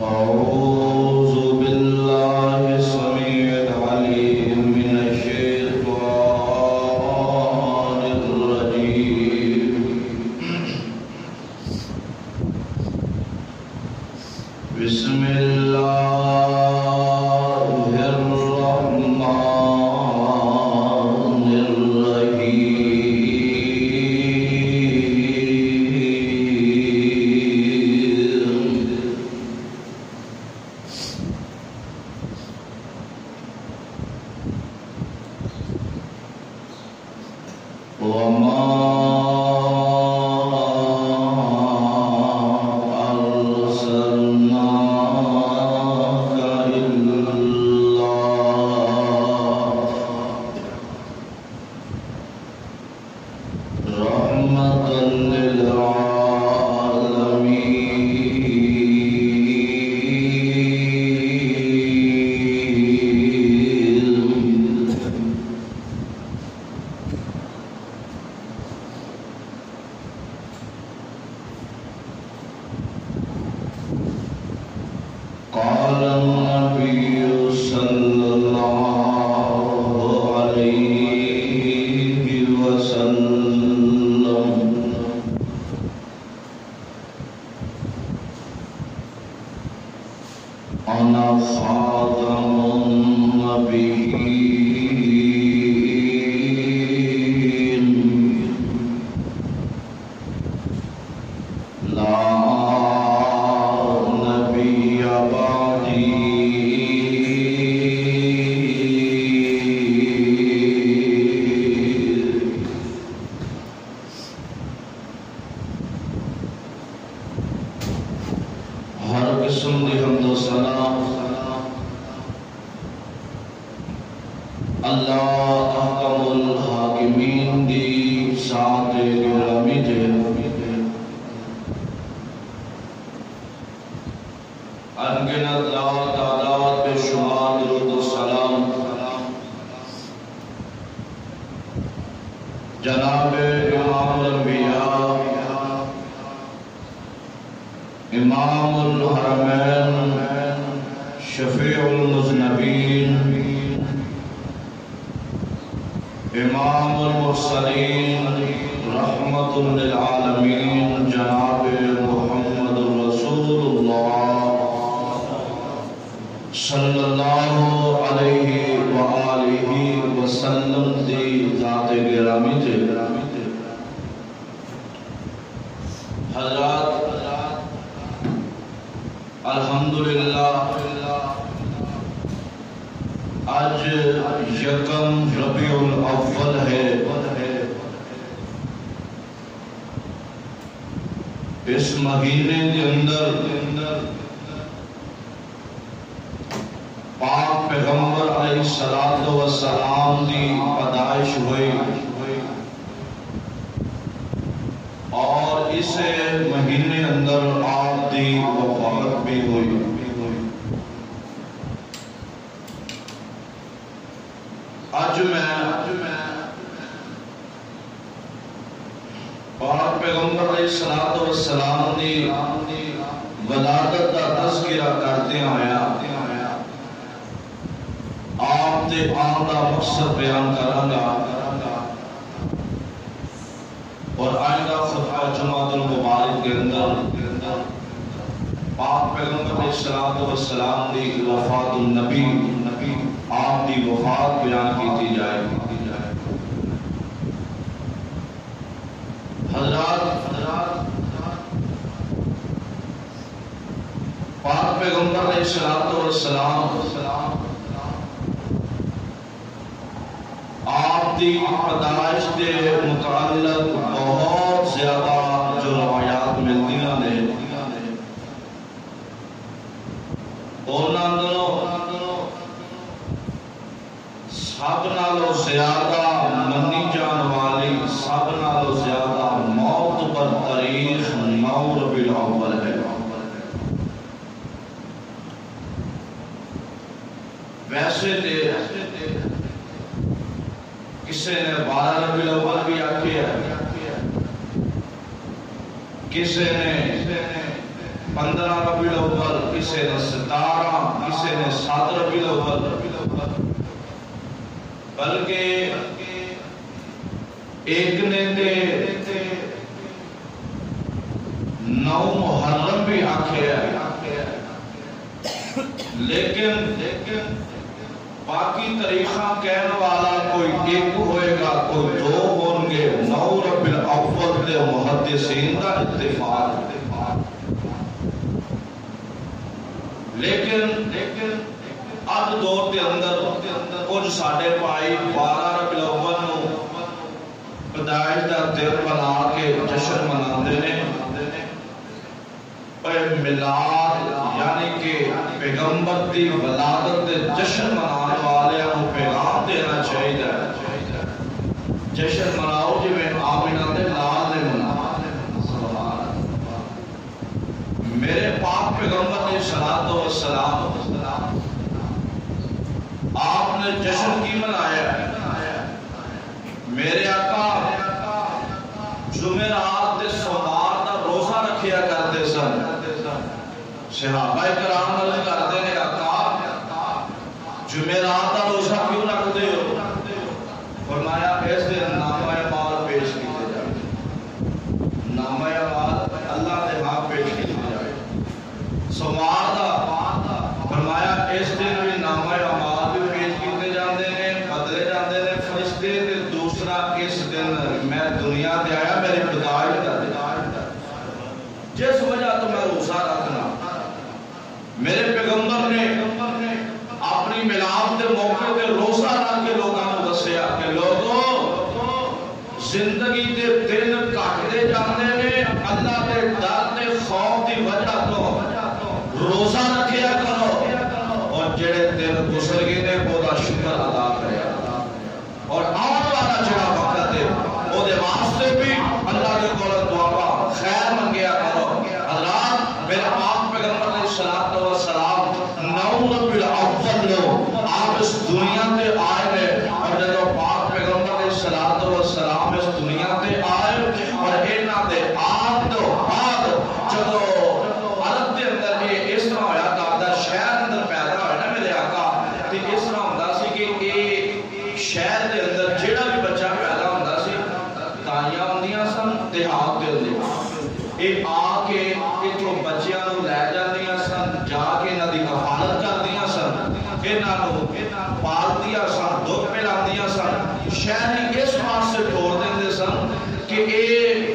أعوذ بالله السميع العليم من الشيطان الرجيم بسم الله الرحمن جناب امام الانبیاء امام الحرمین شفیع المذنبین امام المرسلین رحمت للعالمین جناب محمد رسول اللہ صلی اللہ علیہ وآلہ وسلم دی ذات گرامی تھے حضرات الحمدللہ آج یکم ربیع الاول ہے اس مہینے کے اندر پاک پیغمبر علیہ السلام دی پیدائش ہوئی اور اس مہینے اندر آپ دی وفات بھی ہوئی آج میں پاک پیغمبر علیہ السلام دی ولادت کا تذکرہ کرتے آیا آپ دے آن دا مقصد بیان کرانگا اور آئندہ خطبہ جمعہ المبارک کے اندر پاک پیغمبر علیہ السلام دی وفات النبی آپ دی وفات بیان کی جائے حضرات پاک پیغمبر علیہ السلام آپ دی پیدائش کے متعلق بہت زیادہ جو روایات ملتی ہیں سب نالوں زیادہ منی جان والی سب نالوں زیادہ موت پر تاریخ 9 ربیع الاول ہے ویسے کسی نے 12 ربیع الاول بھی آکھی ہے کسی نے 15 ربیع الاول، کسی نے 17، کسی نے 7 ربیع الاول، بلکہ ایک نے 9 محرم بھی آکھے ہے، لیکن باقی طریقہ کہنے والا کوئی ایک ہوئے گا، کوئی 2 ہوں گے۔ 9 ربیع الاول تے محدثین کا اتفاق، لیکن اب دور کے اندر کچھ ساڑھے پائی 12 ربیع الاول نو پیدائش دا دن بنا کے جشن مناتے ہیں۔ میلاد یعنی کہ پیغمبر دی ولادت دے جشن منانے والے ہم پیغام دینا چاہیے، جشن مناؤ جی میں آمینہ دے لال نے منا۔ میرے پاک پیغمبر علیہ السلام آپ نے جشن کی منایا ہے؟ میرے آقا جمعرات دے سوموار دا روزہ رکھیا کرتے سن۔ صحابہ کرام عرض کرتے ہیں آقا جمعرات دا روزہ کیوں رکھتے ہو؟ فرمایا اس دن نامہ اعمال پیش کیتے جائے، نامہ اعمال اللہ نے ہاں پیش کیتے جائے۔ سوموار دا فرمایا اس دن بھی نامہ اعمال بھی پیش کیتے جاندے ہیں، بدلے جاندے ہیں فرشتے۔ دوسرا اس دن میں دنیا دے آیا، میری پیدائش دا دن، جس وجہ تو میں روزہ رکھنا۔ میرے پیغمبر نے اپنی میلاد کے موقع پہ روزہ رکھ کے لوگوں کو دسیا کہ لوگوں زندگی کے دن کٹتے جاتے ہیں، اللہ کے ڈر تے خوف کی وجہ تو روزہ رکھیا کرو، اور جڑے دن گزر گئے نے وہ شکر ادا کریا، اور آنے والا جڑا وقت ہے وہ دے واسطے بھی اللہ کے کول دعا خیر منگیا کرو۔ حضرات میرے پاک پیغمبر علیہ السلام 9 ربیع الاول نو آپ اس دنیا تے آئے ہیں، اور جب پاک پیغمبر علیہ السلام اس دنیا تے آئے اور انہاں دے آن تو بعد جب عرب دے اندر یہ اس طرح ہویا کردا شہر اندر پیدا ہوئے نا میرے آقا، تے اس طرح ہوندا سی کہ یہ شہر دے اندر جیڑا بھی بچہ پیدا ہوندا سی تائیاں ہوندیاں سن دیہات دے اندر، یہ آ کے اتھوں بچیاں نو لے جاندیاں سن، جا کے انہاں دی کفالت کردیاں سن، انہاں نو پالدیاں سن، دودھ پلاندیاں سن۔ شہری اس واسطے چھوڑ دیندے سن کہ اے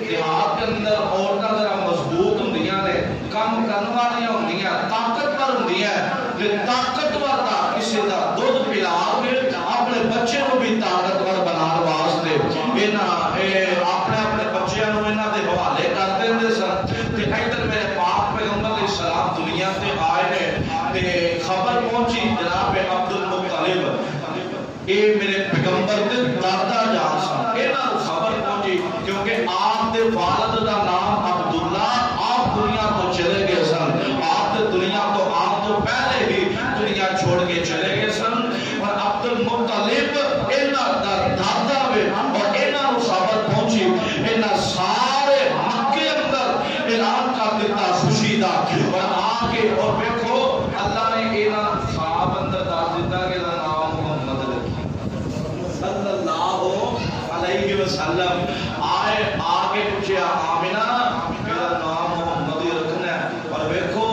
دیہات کے اندر عورتاں ذرا مضبوط ہوندیاں نے، کم کرن والیاں ہوندیاں، طاقتور ہوندیاں، تے طاقتور دا کسی دا دودھ پلا کے اپنے بچے کو بھی طاقتور بنان واسطے اپنے بچیاں نو انہاں دے حوالے کر دیندے سن۔ تے ادھر میرے پاک پیغمبر علیہ السلام دنیا تے آئے ہیں، تے خبر پہنچی جناب عبد المطلب، اے میرے پیغمبر دے دادا جان سن، انہاں نو خبر پہنچی کیونکہ آپ دے والد دا نام عبداللہ، آپ دنیا تو چلے گئے سن، آپ دے دنیا تو آن تو پہلے ہی دنیا چھوڑ کے چلے گئے سن، اور عبد المطلب انہاں دا دادا وے، اور انہاں نو خبر پہنچی، انہاں سارے مکے اندر اعلان کر دیتا خوشی دا، اور آ کے اور دیکھو اللہ نے انہاں خواب اندر دس دیتا کہ نام محمد رکھی صلی اللہ علیہ وسلم۔ آئے آگے پوچھیا آمینہ میرا نام محمد ہی رکھنا ہے، اور دیکھو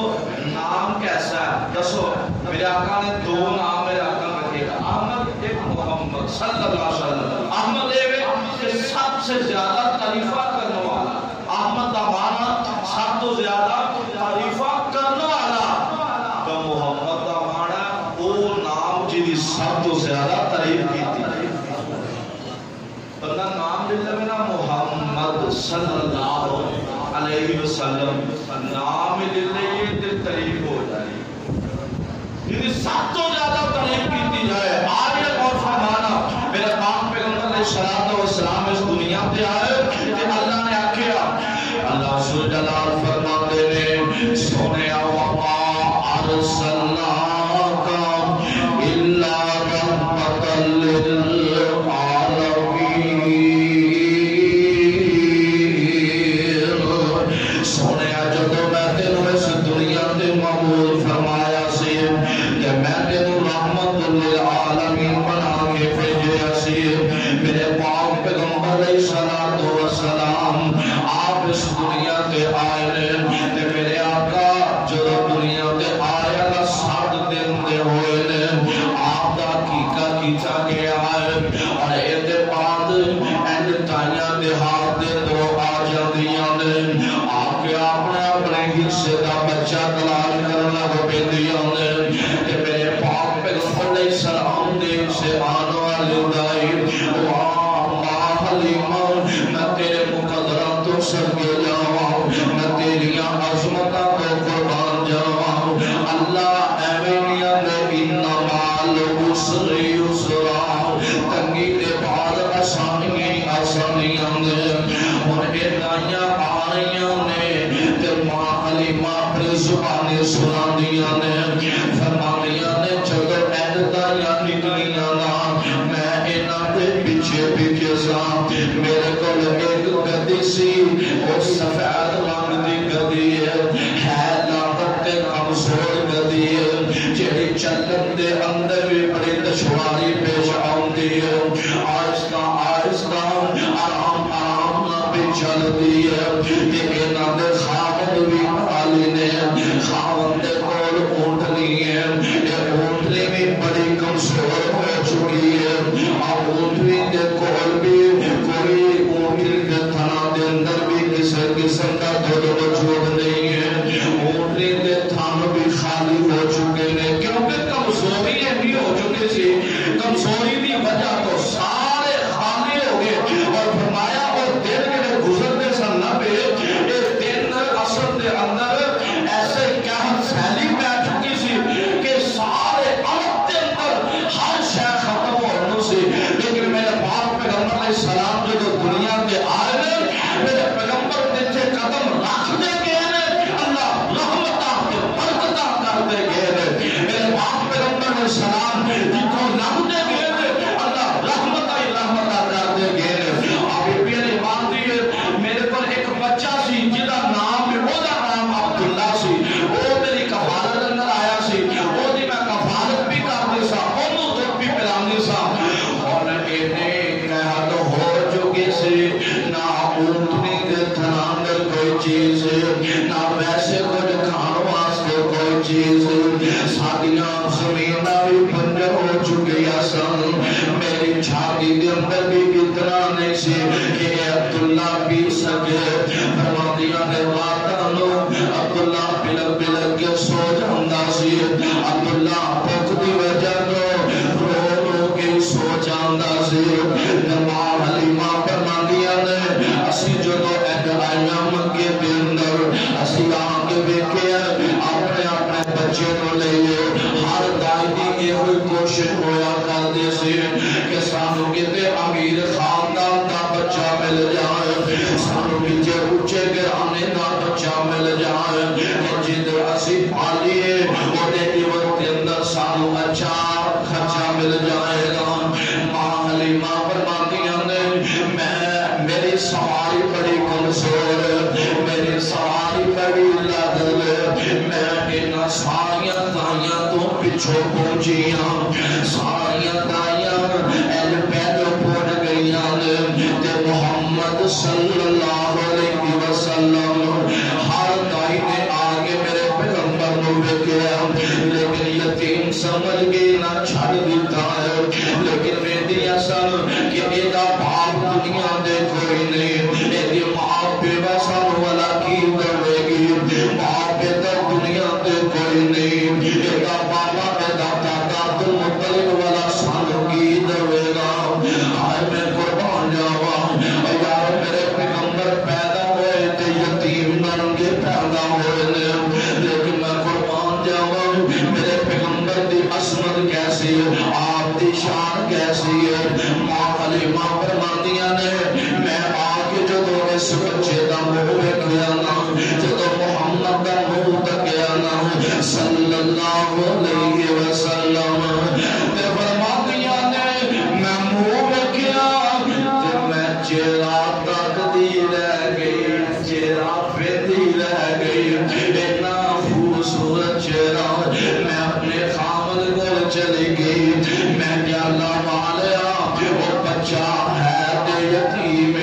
نام کیسا ہے دسو؟ میرے آقا نے 2 نام میرے آقا رکھے گا، احمد ایک محمد صلی اللہ علیہ وسلم۔ احمد کہ سب سے زیادہ تعریفہ کرنے والا، احمد دا معنی سب تو زیادہ تعریفہ کرنے والا، تو محمد دا معنی وہ نام جی سب تو زیادہ تعریف کی تھی۔ بندہ نام لے لے نا محمد صلی اللہ علیہ وسلم، نام لے لے تے تعریف ہو جائے، جی سب تو زیادہ تعریف کی جائے۔ آج اور فرمانا میرے پاک پیغمبر علیہ السلام اس دنیا پہ آئے کہ اللہ نے آکھیا، اللہ سبحانہ جلال فرماتے ہیں سونے وما ارسلناک الا رحمۃ للعالمین، سونے جب میں تینوں اس دنیا تے آیا دا 7 دن دے ہوئے نے آپ دا عقیقہ کیتا گیا ہے اور ایدے بعد اینڈ تائیاں دے ہاتھ دے دو آ جاندیاں نے آپ کے اپنے اپنے حصے دا بچہ تلاش کرنا کو پیندیاں نے کہ میرے پاک پیغمبر علیہ السلام دے سے آنے والی دائی واہ حلیمہ میں تیرے مقدرہ تو سب کے جاؤں میں تیریاں عظمتہ تو قربان جاؤں اللہ ایمینیاں نے انما العسر یسرا تنگی کے بعد آسانیاں نے اور ادائیاں آئیاں نے تے ماں حلیمہ اپنی زبانیں سنا دیاں نے فرمانیاں نے چلو ادائیاں نکلیاں نا میں انہاں دے پیچھے پیچھے سا میرے کو ایک گدی سی وہ سفید رنگ دی گدی ہے لاغت تے کمزور گدی ہے جڑی چلن دے اندر بھی بڑی دشواری پیش آتی ہے آہستہ آہستہ آرام آرام بھی چلتی ہے کہ انہاں دے خاوند بھی عالی نے خاوند دے کول اونٹنی ہے یہ اونٹنی بھی بڑی کمزور ہو چکی ہے اور اونٹنی دے کول بھی کوئی اونٹنی دے تھنا دے اندر بھی کسی قسم کا دودھ موجود نہیں ہے اونٹنی دے تھن بھی خالی ہو چکے ہیں کیونکہ کمزوری بھی ہو چکے تھی کمزوری کی وجہ تو سارے خالی ہو گئے اور فرمایا اور دن کے گزرتے سن نہ پہ ایک دن اصل دے اندر ایسے قحط سیلی پہ چکی سی کہ سارے عرب کے اندر ہر شے ختم ہونے سے لیکن میرے پاک پیغمبر علیہ السلام جو دنیا کے آئے میرے پیغمبر نیچے قدم رکھ دے گئے اللہ رحمتہ کے برکتہ کر دے گئے میرے پاک پیغمبر علیہ السلام جتوں لگ دے گئے اللہ رحمتہ ہی رحمتہ کر دے گئے ابھی پیرے مان دیئے میرے پر ایک بچہ سی جدا نام وہ دا نام عبداللہ سی وہ میری کفالت اندر آیا سی وہ دی میں کفالت بھی کرنے سا انہوں دکھ بھی پلانے سا اور انہیں قحط ہو چکے سے نہ اونٹنی دے تھناندر کوئی چیز نہ ویسے کچھ کھان واسطے کوئی چیز سادیاں زمینہ بھی پنجر ہو چکے سن میری چھاتی دے اندر بھی اتنا نہیں سی کہ عبداللہ پی سکے فرماندیاں نے واتانو عبداللہ پلک پلک کے سو جاندہ سی عبداللہ پک دی وجہ تو رو رو کے سو جاندہ سی نماں حلیمہ فرماندیاں نے اسی جو تو ایک آئیاں مکے دے اندر اسی آنکے بیکے اپنے اپنے بچے کو لئے ہر دائی دی یہ ہوئی کوشش ہویا کر دے سی کہ سانو کہتے امیر خاندان دا بچہ مل جائے سانو کہتے اچھے گرانے دا بچہ مل جائے کہ جدر اسی پالیے وہ دے وقت اندر سانو اچھا خرچہ مل جائے گا ماں حلیمہ فرماندیاں نے میری سواری بڑی کمزور میری سواری بڑی لادل میں انہاں ساریاں دائیاں تو پچھو پہنچیاں ساریاں دائیاں ایل پیدو پہنچ گئیاں تے محمد صلی اللہ علیہ وسلم ہر دائی نے آگے میرے پیغمبر نو کیا لیکن یتیم سمجھ گئی نہ چھڑ دیتا ہے لیکن میں دیا سن کہ ایدہ باپ دنیا دے کوئی نہیں ایدی ماں پہ ویسان والا کی دوے گی ماں پہ در دنیا دے کوئی نہیں ایدہ بابا ایدہ دادا دل مطلب والا سانو کی دوے گا آئے میں قربان جاوا یار میرے پیغمبر پیدا ہوئے تے یتیم ننگے پیدا ہوئے لیکن میں قربان جاوا میرے پیغمبر دی عظمت کیسی ہے آپ دی شان کیسی ہے ماں حلیمہ فرماندیاں نے میں آگے جدو اس بچے دا منہ ویکھیا نا جدو محمد دا منہ تکیا نا صلی اللہ علیہ وسلم تے فرماندیاں نے میں منہ ویکھیا تے میں چہرہ تکدی رہ گئی چہرہ پھیندی رہ گئی اتنا خوبصورت چہرہ میں اپنے خامد کو چلی گئی میں کیا اللہ والیا وہ بچہ ہے تے یتیم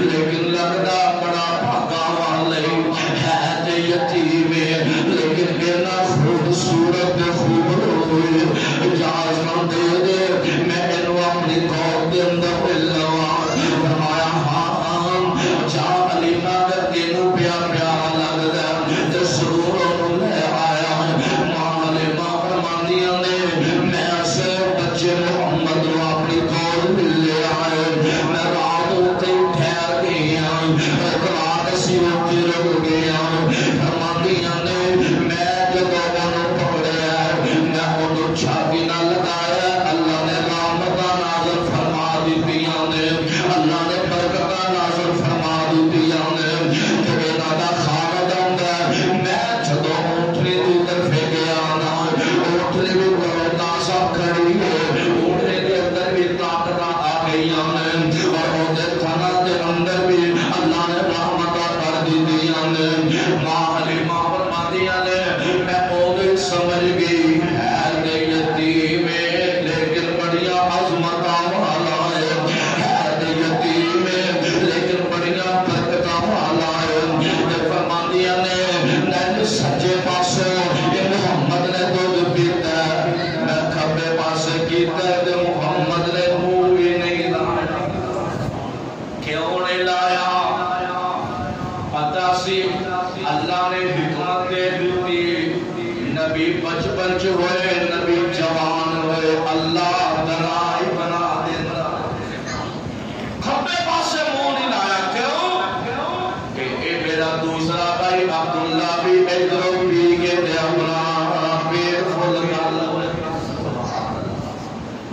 لیکن لگدا بڑا بھاگا والے ہے تے یتیم لیکن کہنا نبی بچپن چ ہوئے نبی جوان ہوئے اللہ درائی بنا دینا کھبے پاسے منہ نہیں لایا کیوں کہ اے میرا دوسرا بھائی عبداللہ بھی ادھر پی کے دے اپنا پیٹ فل کر لو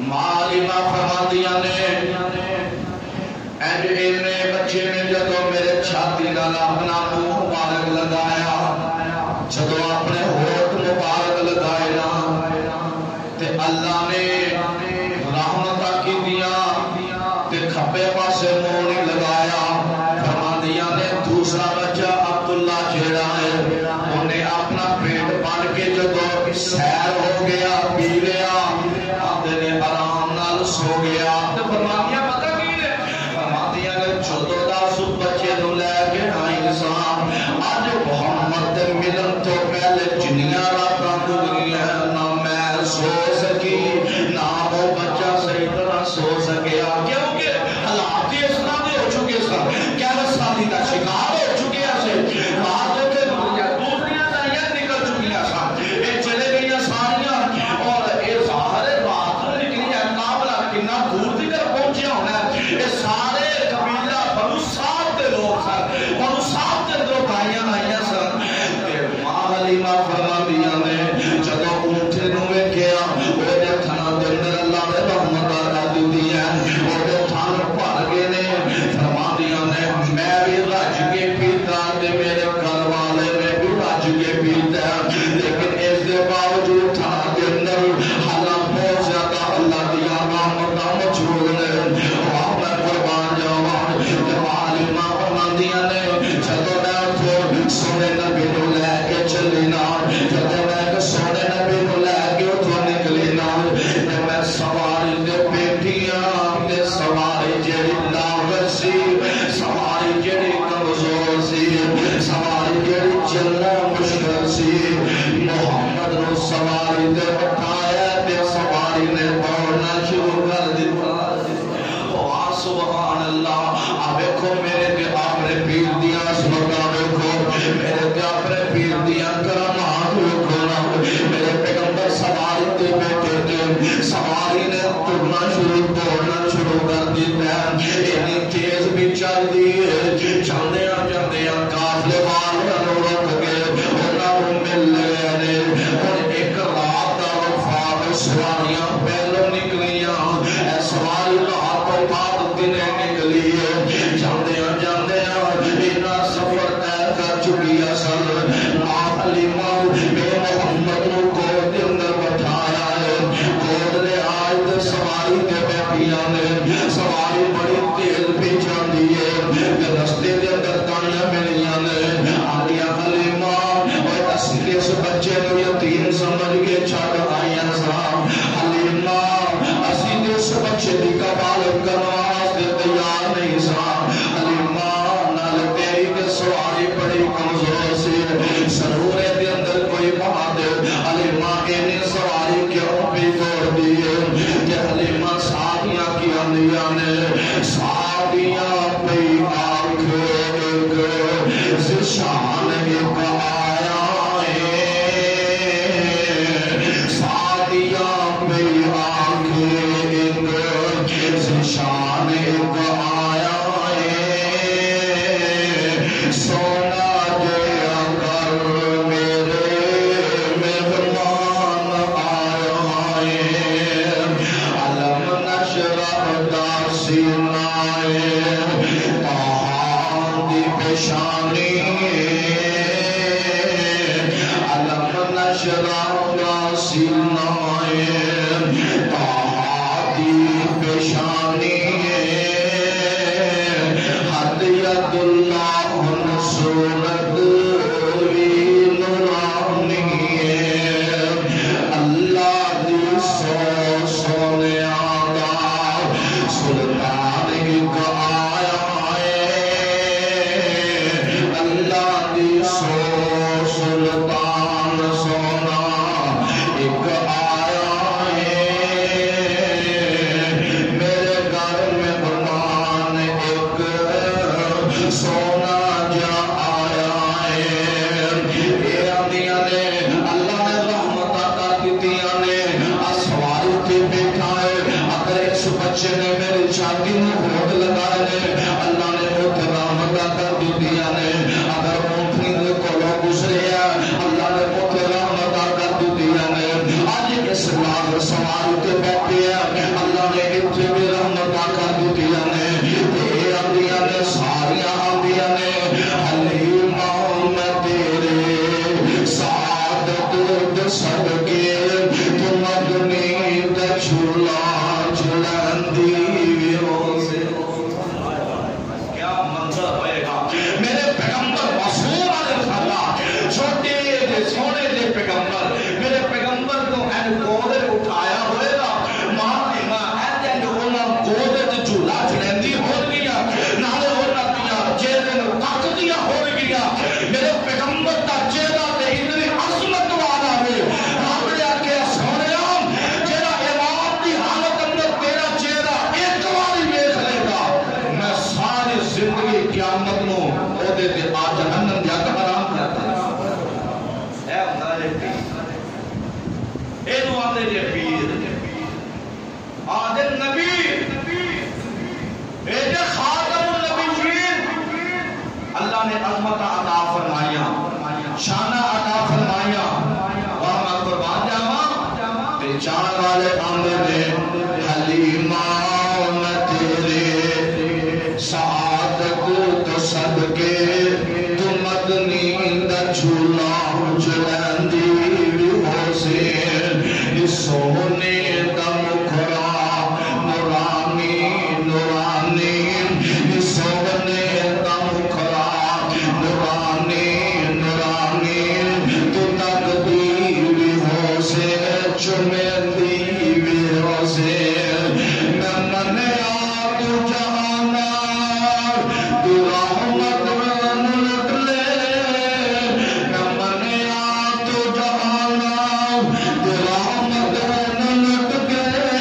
معلمہ فرماندیاں نے اینڈ انہیں بچے نے جدو میرے چھاتی نال اپنا منہ مبارک لگایا جدو اپنے ہوٹ مبارک لگائے نا تے اللہ نے رحمتہ کی دیا تے کھپے پاسے منہ نہیں لگایا فرماندیاں نے دوسرا بچہ عبداللہ جیڑا ہے انہیں اپنا پیٹ بن کے جدو سیر ہو گیا پی لیا آدھے نے آرام نال سو گیا تے فرماندیاں پتہ کی ہے فرماندیاں نے چھوٹو دا سو بچے نو لے کے آئی انسان آج محمد ملن تو پہلے جنیاں راتاں گزری ہیں نہ میں سو سکی نہ وہ بچہ صحیح طرح سو سکیا کیونکہ حالات ہی اس طرح دے ہو چکے سن کیا رسالی کا شکار ہو چکے ہیں آدھے کے دوسریاں دائیاں نکل چکی ہیں سن یہ چلے گئی ساریاں اور یہ ظاہر بات نکلی ہے کاملہ کنا دور دیگر پہنچیا ہونا ہے یہ سارے قبیلہ بنو سعد دے لوگ سن بنو سعد دے اندروں دائیاں آئیاں سن ماں حلیمہ فرماندیاں نے جدو اونٹے نو ویکھیا وہ دے تھنا دے اندر اللہ نے رحمت کر دی ہے وہ دے تھن بھر گئے نے فرماندیاں نے میں بھی رج کے پیتا تے میرے گھر والے نے بھی رج کے پیتا لیکن اس دے باوجود تھنا دے اندر حالات بہت زیادہ اللہ دیا رحمتاں مجھول نے وہاں میں قربان جاواں تے معلمہ فرماندیاں نے جدو میں اتھوں سونے نبی نو لے کے چلی نا جدو میں سونے نبی نو لے کے اتھوں نکلی نا تے میں سواری دے بیٹھیاں تے سواری جڑی لاغر سی سواری جڑی کمزور سی سواری جڑی چلنا مشکل سی محمد نو سواری دے بٹھایا تے سواری نے دوڑنا شروع کر دیتا سبحان اللہ آبیکھو میرے کے آپنے پیر دیا سبتا بیکھو میرے کے آپنے پیر دیا کرامات بیکھونا میرے پیغمبر سواری دے بیٹھے تھے سواری نے ترنا شروع دوڑنا شروع کر دیتا ہے انہی تیز بھی چل دیئے چاندیاں چاندیاں کافلے والوں رکھ گئے انہوں مل لے اور ایک رات دا وفاق سواریاں پہلوں نکلیاں اے سواری رات و بعد دنے نکلی ہے جاندیاں جاندیاں اینا سفر طے کر چکی اصل ماں حلیمہ بے محمد نو گود دے اندر بٹھایا ہے گود لے آج دے سواری دے بیٹھیاں نے سواری بڑی تیز بھی جاندی ہے رستے دے اندر تانیاں ملیاں نے آدیاں حلیمہ اور اصلی اس بچے نو یتیم سمجھ کے چھڑ آئیاں سام حلیمہ اسی دے اس بچے دی کبالت کرواز دے تیار نہیں سام حلیمہ نال تیری دے سواری بڑی کمزور سی سرورے دے اندر کوئی بہادر حلیمہ انہیں سواری کیوں بھی توڑ دیئے کہ حلیمہ سادیاں کی اندیاں نے سادیاں پہ آنکھ زشان ایک آیا سادیاں پہ آنکھ زشان ایک آیا سونا جے اگر میرے مہمان آیا علم نشرح دا سینائے تاہاں دی پیشانی علم نشرح دا سینائے تاہاں دی پیشانی حدیت اللہ نصورت وی نورانی اللہ دی سو سونے آدھا سلطان ایک آیا اللہ دی سو سلطان سونا ایک آیا میرے گھر میں بمان ایک سونا جا آیا پہاڑ تے بیٹھے ہیں اللہ نے اتنے بھی رحمتاں کر دتیاں نے اے آندیاں نے ساریاں آندیاں نے حلیمہ میں تیرے سعادت دے صدقے تو مدنی تے جھولا جھلندی ہو سے کیا منظر ہوئے گا میرے پیغمبر معصوم علیہ السلام چھوٹے دے سونے دے پیغمبر میرے پیغمبر کو این گودے اٹھایا ہوئے گا ماں این اونا گودے تے جھولا جھلندی ہو گیا نالے اونا دیا چہرے نو تک دیا ہو گیا میرے پیغمبر دا چہرہ تے اتنی عظمت والا ہے رب نے آکے سونے جیڑا امام دی حالت اندر تیرا چہرہ ایک باری دیکھ لے گا میں ساری زندگی قیامت نو او دے تے آ جہنم دیا کہ حرام کرتا اے اللہ دے پیر اے نو آدھے دے پیر آدھے نبی اے دے خاتم النبیین اللہ نے عظمت عطا فرمایا شانہ عطا فرمایا اور میں قربان جاواں تے جان والے آندے نے حلیمہ میں تیرے سعادت تو صدقے تو مدنی دا جھولا جلندی بھی ہو سے سونے دا مکھرا نورانی نورانی سونے دا مکھرا نورانی نورانی تو تقدیر بھی ہو سے چمیندی بھی ہو سے میں منیا تو جہانا تو رحمت میں لٹ لے میں منیا تو جہانا تو رحمت میں لٹ گئے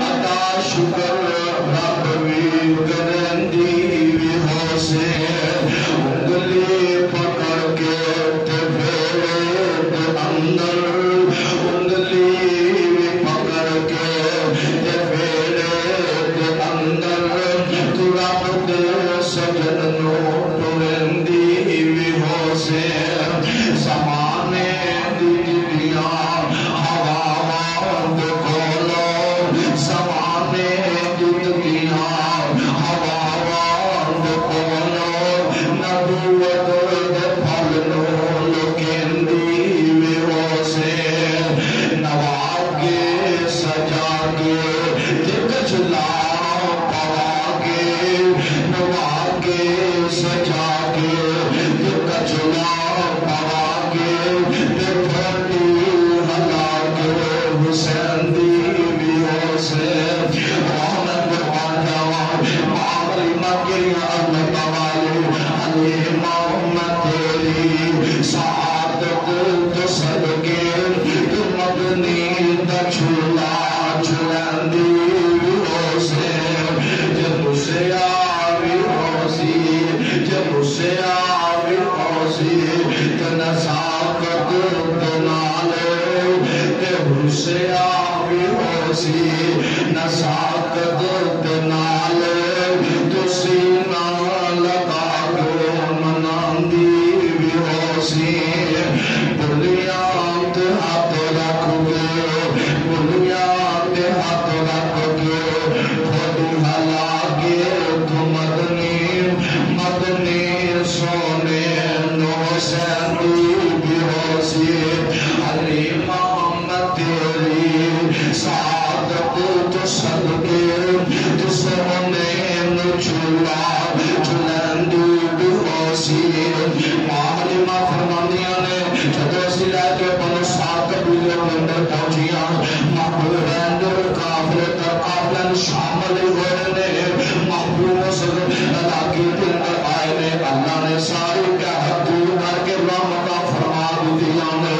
عطا شکر رب بھی کرندی بھی ہو سے انگلی پکڑ کے تے پھیرے تے اندر انگلی پکڑ کے تے پھیرے تے اندر تو رب دے سجن نو ٹرندی بھی ہو سے زمانے دی دنیا ہواواں دے کولو زمانے دی دنیا ہواواں دے کولو نبوت دے پھل نو لکیندی بھی ہو سے نوا کے سجا کے تے کچلا پوا کے نوا کے سجا کے تے کچلا پوا کے تے پھٹی ہلا کے حسین دی بھی ہو سے رحمت قربان جاواں معاملی مکریاں اللہ والے حلیمہ میں تیری سعادت تو صدقے تو مدنی دا جھولا جھلندی بھی ہو سے جب اسے آوی ہو سی جب اسے آوی ہو سی تو نزاکت دنالے جب اسے آوی ہو سی نزاکت دنالے تو سینہ لگا کے مناندی بھی ہو سی بنیاد ہاتھ رکھ کے بنیاد ہاتھ رکھ کے تھوڑی ہلا کے تو مدنی مدنی سونے نو سیندی بھی ہو سی حلیمہ میں تیری سعادت تو صدقے تو سونے نو جھولا جھلندی بھی ہو سی حلیمہ فرماندیاں نے جدو سی لے کے پنو سات قبیلے اندر پہنچیاں محبوب رہندر قافلے تر قافلے شامل ہوئے نے محبوب صلی علاقے کے اندر آئے نے اللہ نے ساری قحط دور کر کے رحمتاں فرما دیا نے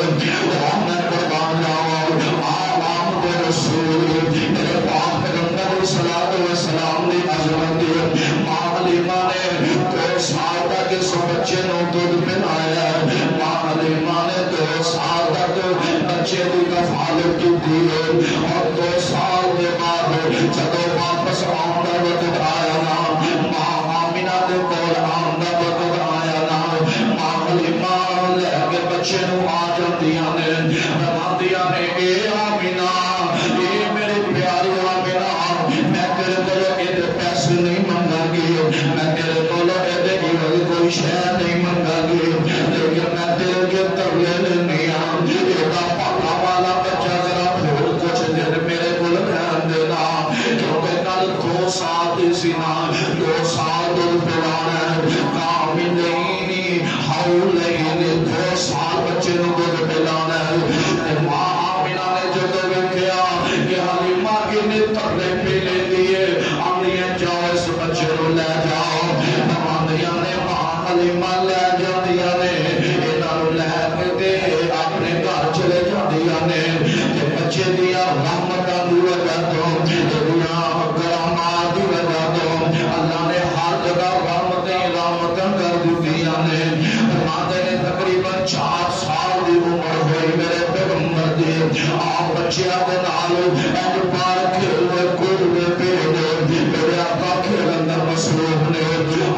میں قربان جاؤں آوام دے رسول میرے پاک پیغمبر صلی اللہ علیہ وسلم نے عظمت ماں حلیمہ نے 2 سال تک اس بچے نو دودھ پلایا ماں حلیمہ نے 2 سال تک بچے کی کفالت کی تھی اور 2 سال کے بعد جب واپس آمدہ وقت آیا نا ماں آمینہ دے کول آمدہ وقت آیا نا ماں حلیمہ لے کے بچے نو آ جاندیاں نے فرماندیاں نے اے آمینہ اے میرے پیاری آمینہ میں تیرے کولو ایدے پیسے نہیں منگا گی میں تیرے کولو ایدے کوئی شے نہیں منگا گی لیکن میں تیرے کے ترلے لینی ہاں ایدہ پاکا والا بچہ ذرا پھول کچھ دن میرے کول رہن دینا کیونکہ کل 2 سال دی سینا 2 سال دل پلانا ہے کاملینی حولینی 2 سال بچے نو دل پلانا ہے ماں آمینہ نے جو دل کیا کہ حلیمہ کی نے ترلے پی لے دیئے آمینہ جاؤ اس بچے نو لے جاؤ آمینہ نے ماں حلیمہ لے جاندیاں نے انہاں نو لے کے اپنے گھر چلے جاندیاں نے بچے دیا رحمتاں دی وجہ تو دنیا کرامات دی وجہ تو اللہ نے ہر جگہ رحمتاں کر دتیاں نے فرماتے نے تقریباً 4 سال دی عمر ہوئی میرے پیغمبر دی آپ بچیاں دے نال اج بار کھیلنے کودنے پھرنے میرے آقا کھیلن دا مصروف نے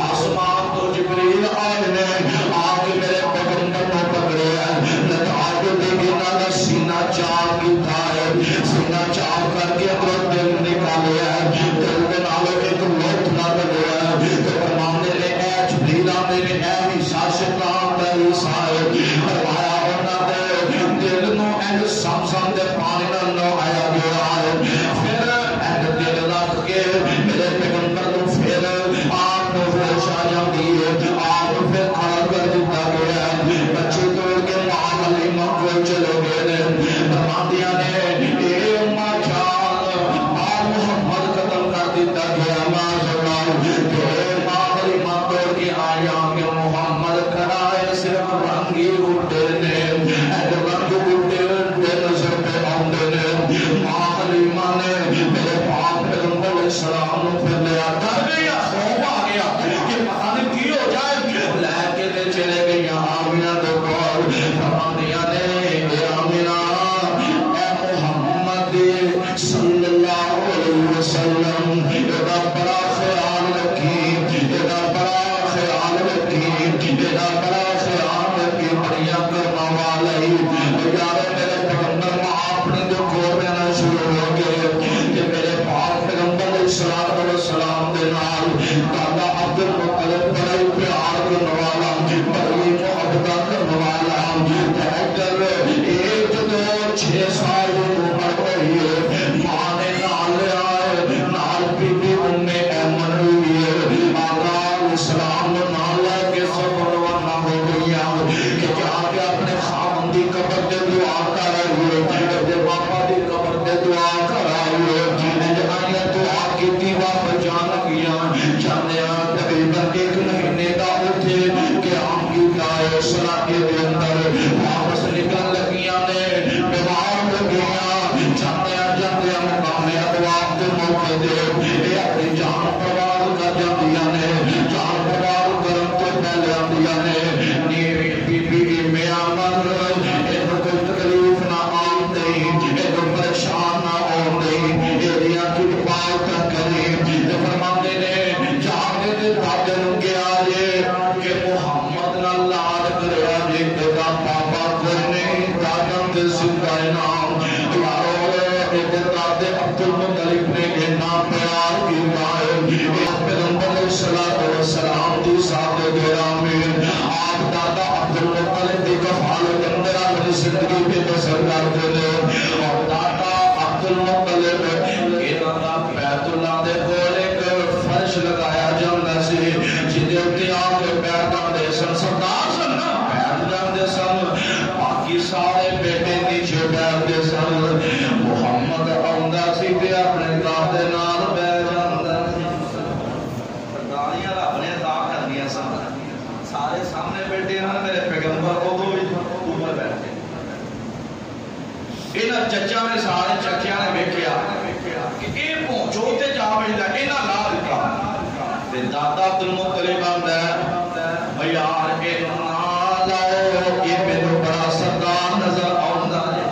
آسمان تو جبریل آئے نے آ کے میرے پیغمبر کو پکڑے ہیں لٹا کے دیکھے نہ سینہ چاک کیتا ہے سینہ چاک کر کے اندر دل نکالے ہیں دل کے نال ایک لوٹ نہ لگے ہیں تو فرمانے نے اے جبریل آنے نے اے عیسیٰ شیطان دا عیسیٰ ہے فرمایا انہاں دے دل نو اینج سمسم دے پانی نال نہایا گیا ہے پھر اینج دل رکھ کے میرے پیغمبر کو پھر آپ کو ہوش آ جاتی ہے آپ پھر کھڑا کر دیتا گیا ہے بچے توڑ کے ماں حلیمہ کو چلے گئے فرماندیاں نے اے اماں جان آل محمد ختم کر دیتا گیا ماشاءاللہ کہ ماں حلیمہ توڑ کے آیا کہ محمد کھڑائے صرف رنگی اٹھے نے ایک رنگ اٹھے نظر پہ آندے نے ماں حلیمہ نے میرے پاک پیغمبر علیہ السلام کو پھر لیا ڈر گیا خوف آ گیا کہ پتہ نہیں کی ہو جائے لے کے دے چلے گئی آمینہ دے کول فرماندیاں نے اے آمینہ اے محمد صلی اللہ علیہ وسلم ایدہ بڑا خیال رکھی ایدہ بڑا خیال رکھی ایدہ بڑا خیال رکھی بڑیا کرنا والی یار میرے پیغمبر ماں اپنی جو کھول رہنا شروع ہو گئے کہ میرے پاک پیغمبر علیہ السلام دے نال دادا عبد المطلب بڑا پیار کرنے والا بڑی محبت کرنے والا ادھر ایک 2 6 سال عمر ہوئی ہے ماں نے نال آئے نال بی بی ام ایمن ہوئی ہے آقا علیہ السلام نے نال لے کے سب روانہ ہو گیا کہ جا کے اپنے خامن دی قبر دے دعا کر رہی ہے اپنے باپا دی قبر دے دعا کر رہی ہے آیا دعا کی تھی واپس جان گیا جانے تقریباً 1 مہینے کا اٹھے کہ ہم کی کائے سلاکے دے اندر واپس نکل لگیاں نے بیمار لگیاں جانے مقام ادواب دے موقع دے اے اپنی جان پروار کر جاندیاں نے جان پروار کرن تو پہلے آندیاں نے نیوی بی بی میں آمد ایک کوئی تکلیف نہ آندی ایک پریشان نہ آندی ایدیاں کی پاک کریں فرماتے نے جانے دے دادے نو کیا جے کہ محمد نہ لاد کرے جے دا پاپا کرنے دادم دے سکھائے نام یارو دادے عبد المطلب نے اتنا پیار کیتا ہے پیغمبر علیہ السلام دی ساتھ گرامی آپ دادا عبد المطلب دی کفالت اندر اپنی زندگی پہ بسر کرتے ہیں اور دادا عبد المطلب دا بیت اللہ دے کول ایک فرش لگایا جاندہ سی جدے اتے آ کے بیٹھ جاندے سن سردار سن بیٹھ جاندے سن باقی سارے بیٹے نیچے بیٹھ دے سن محمد آندا سی تے اپنے دادے نال بیٹھ جاندا سی سرداریاں رب نے عطا کرنیاں سن سارے سامنے بیٹھے ہیں میرے پیغمبر کو بھی اوپر بیٹھے انہاں چچا نے سارے چچیاں نے ویکھیا کہ اے پہنچو تے جا بجدا انہاں لا دتا تے دادا عبد المطلب آندا ہے یار اے نال اے مینوں بڑا سردار نظر آوندا ہے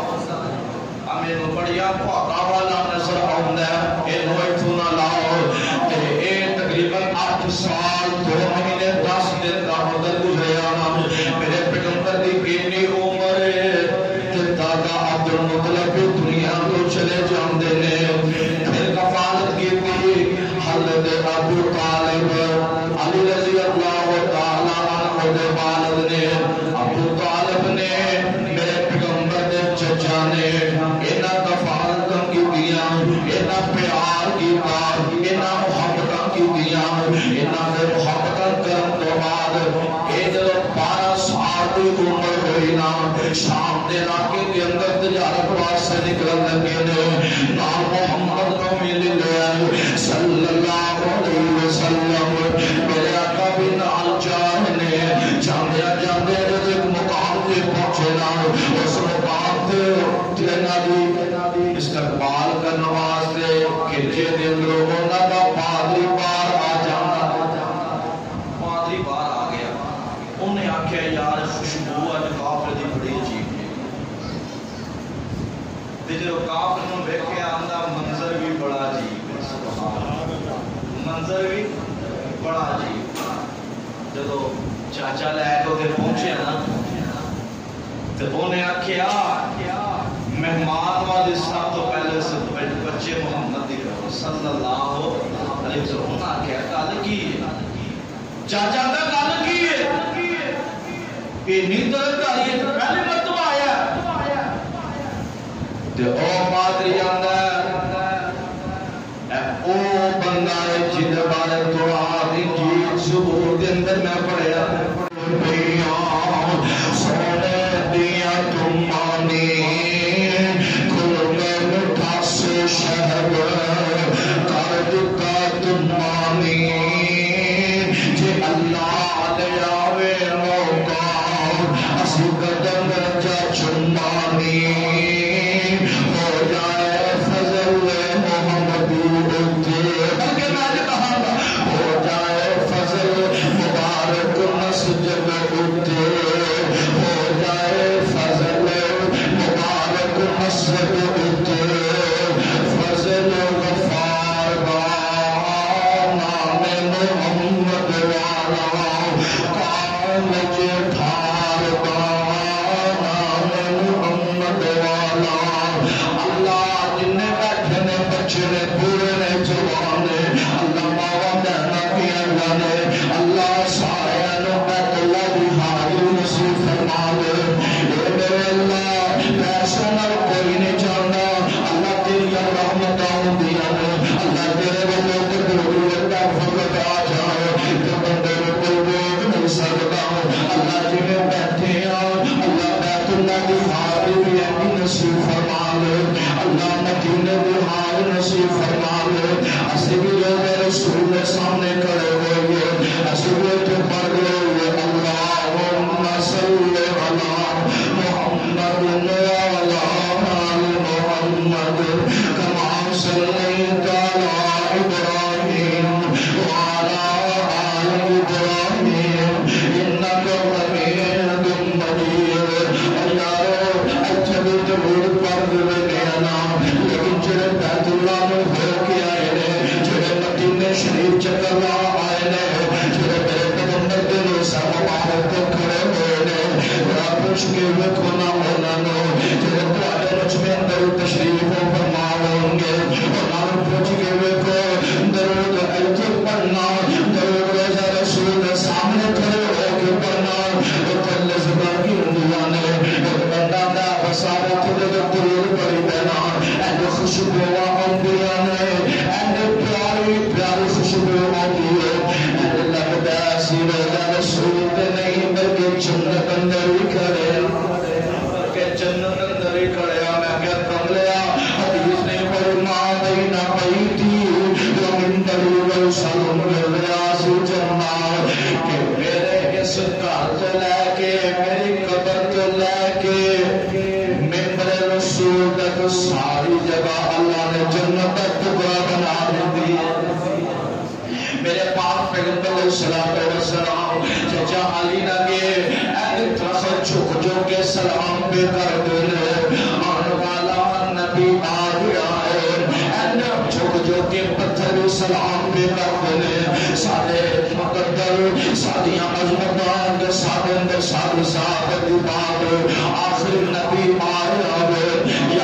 مینوں بڑیا پاکا والا نظر آوندا ہے اینو ایتھوں نہ لاؤ تے اے تقریباً 8 سال 2 مہینے 10 دن دا مدت گزریا میرے پیغمبر دی اتنی مطلب دنیا کو چلے جاندے نے پھر کفالت کی تھی حضرت ابو طالب علی رضی اللہ تعالی عنہ دے والد نے ابو طالب نے میرے پیغمبر دے چچا نے انہاں کفالتاں کیتیاں انہاں پیار کیتا انہاں محبتاں کیتیاں انہاں دے محبتاں کرن تو بعد اے جدوں 12 سال دی عمر ہوئی نا شام دے علاقے دے اندر تجارت واسطے نکلن لگے نے نام محمد نو مل لیا صلی اللہ علیہ وسلم میرے آقا بھی نال جان نے جاندے جاندے ایک مقام تے پہنچے نا اس مقام تے جنہ دی استقبال کرنے واسطے کھجے دے اندر انہاں دا پادری باہر آ جاندا پادری باہر آ گیا انہیں آکھیا یار خوشبو اج کافر دی بڑی عجیب ہے تے جو کافر نوں ویکھیا آندا منظر بھی بڑا عجیب ہے سبحان اللہ منظر بھی بڑا عجیب جدو چاچا لے کے پہنچے نا تے انہیں آکھیا مہمان والے سب تو پہلے بچے محمد دی کرو صلی اللہ علیہ وسلم انہاں آکھیا گل کی ہے چاچا دا گل کی ہے کہ نیندر داری پہلی مرتبہ آیا تے او پادری آندا او بندہ ہے جن بارے تو آدھی جیت زبور دے اندر میں پڑھیا سونے دیا تم مانی کل میں مٹھا سے شہب کر دکا تم مانی جے اللہ لے آوے موقع اسی قدم جا چمانی ہو جائے فضل محمدی اتے بلکہ میں نے کہا ہو جائے فضل مبارک مسجد اتے ہو جائے فضل مبارک مسجد اتے فضل غفار نام محمد والا کام جھار نام محمد والا اللہ جن بیٹھنے بچنے بوڑھے نے جوان نے اللہ ماوا بہنا پیاں نے اللہ سارے بیت اللہ دی حاضر نصیب فرما دے اے میرے اللہ پیسوں نال کوئی نہیں چاہتا اللہ تیری رحمتاں ہوندیاں نے اللہ تیرے والے تے ضرورت دا فضل آ جائے تے بندے نوں کوئی روک نہیں سکتا اللہ جی میں بیٹھے ہاں اللہ بیت اللہ دی حاضر بھی نصیب فرما دے اللہ مدینے دی حاضر نصیب فرما دے اسی بھی جو میرے رسول کے سامنے کھڑے ہوئے اسی بھی تو پڑھ گئے اللہم صلی علی محمد وعلی آل محمد کما صلیت علی ابراہیم وعلی آل ابراہیم انک حمید مجید یارو اچھا بھی ضرور پڑھ دے نا لیکن جڑے بیت اللہ میں ہو کے آئے نے جڑے مدینے شریف چکر لا آئے نے جڑے میرے پیغمبر دے روزہ مبارک تو کھڑے ہوئے نے بڑا پوچھ کے ویکھو نا انہاں نوں جڑے تواڈے مجھ میں اندر تشریف فرما ہوں گے انہاں نوں پوچھ کے ویکھو درود ایتھے پڑھنا درود روزہ رسول دے سامنے کھڑے ہو کے پڑھنا تے لزباں کی ہوندیاں نے بندہ دا وسارے تے درود پڑھی دینا اینڈ خوشبو آندیاں نے اینڈ پیاری پیاری خوشبو آندی ہے اینڈ لگدا سی روزہ رسول تے نہیں بلکہ جنت اندر ہی کھڑے بلکہ جنت اندر ہی کھڑے میں کیا کملیا حدیث نے فرما بین بیتی ومن بری وسلم ریاض الجنہ کہ میرے اس گھر سے لے کے میری قبر سے لے کے ممبر رسول تک ساری جگہ اللہ نے جنت کا ٹکڑا بنا دی میرے پاک پیغمبر علیہ السلام چچا علی لگے ایک طرف جھک کے سلام پہ کر دے آن والا نبی آ گیا ہے جھک کے پتھر سلام پہ کر دے سارے مقدر ساریاں عظمتاں سارے اندر سارے صاحب دی بات آخر نبی آ گیا ہے